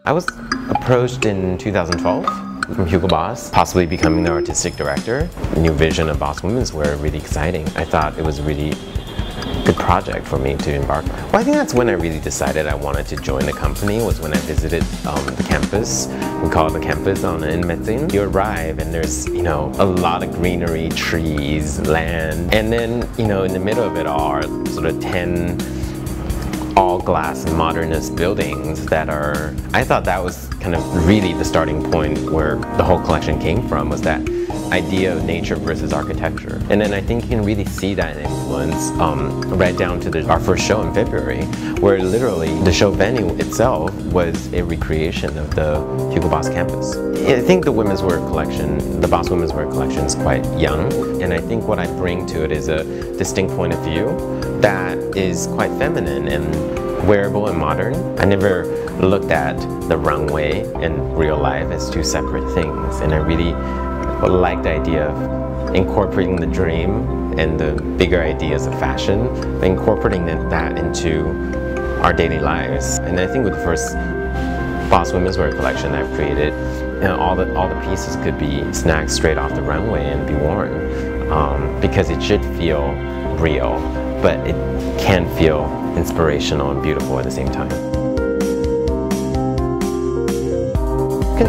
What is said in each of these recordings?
I was approached in 2012 from Hugo Boss, possibly becoming the artistic director. New vision of Boss Women's Wear, really exciting. I thought it was a really good project for me to embark on. Well, I think that's when I really decided I wanted to join the company, was when I visited the campus. We call it the campus in Metzing. You arrive and there's, a lot of greenery, trees, land. And then, in the middle of it all are sort of 10 all-glass modernist buildings that are, I thought that was kind of really the starting point where the whole collection came from, was that idea of nature versus architecture. And then I think you can really see that influence right down to our first show in February, where literally the show venue itself was a recreation of the Hugo Boss campus. I think the women's wear collection, the Boss Women's Wear collection, is quite young, and I think what I bring to it is a distinct point of view that is quite feminine and wearable and modern. I never looked at the runway and real life as two separate things, and I really like the idea of incorporating the dream and the bigger ideas of fashion, incorporating that into our daily lives. And I think with the first Boss Women's Wear collection I've created, all the pieces could be snagged straight off the runway and be worn, because it should feel real, but it can feel inspirational and beautiful at the same time.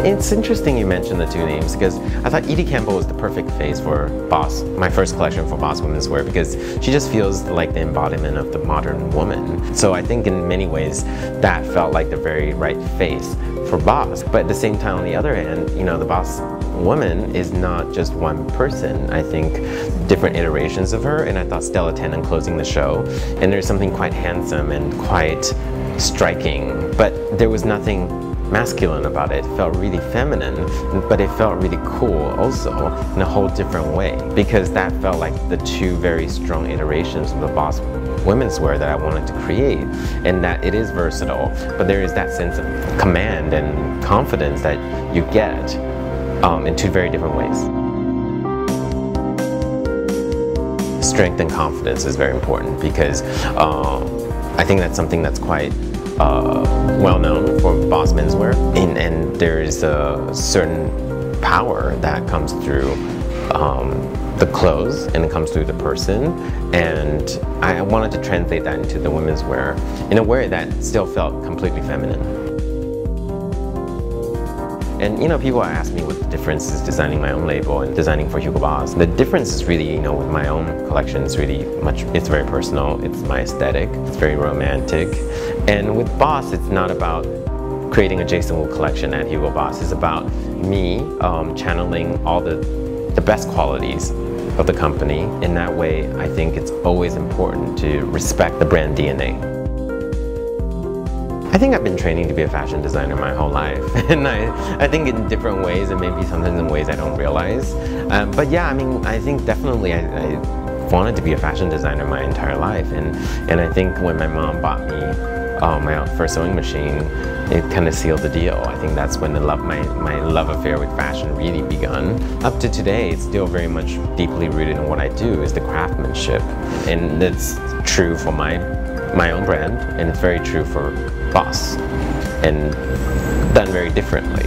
It's interesting you mentioned the two names, because I thought Edie Campbell was the perfect face for Boss, my first collection for Boss Women's Wear, because she just feels like the embodiment of the modern woman. So I think in many ways that felt like the very right face for Boss. But at the same time, on the other hand, the Boss woman is not just one person. I think different iterations of her, and I thought Stella Tennant closing the show, and there's something quite handsome and quite striking, but there was nothing masculine about it. It felt really feminine, but it felt really cool also in a whole different way, because that felt like the two very strong iterations of the Boss Women's Wear that I wanted to create, and that it is versatile, but there is that sense of command and confidence that you get in two very different ways. Strength and confidence is very important, because I think that's something that's quite well known for Boss Menswear, and there's a certain power that comes through the clothes, and it comes through the person, and I wanted to translate that into the women's wear in a way that still felt completely feminine. And people ask me what the difference is designing my own label and designing for Hugo Boss. The difference is really, with my own collection, it's very personal, it's my aesthetic, it's very romantic. And with Boss, it's not about creating a Jason Wu collection at Hugo Boss. It's about me channeling all the best qualities of the company. In that way, I think it's always important to respect the brand DNA. I think I've been training to be a fashion designer my whole life, and I think in different ways, and maybe sometimes in ways I don't realize. But yeah, I think definitely I wanted to be a fashion designer my entire life, and I think when my mom bought me my first sewing machine, it kind of sealed the deal. I think that's when my love affair with fashion really begun. Up to today, it's still very much deeply rooted in what I do, is the craftsmanship, and that's true for my own brand, and it's very true for Boss, and done very differently.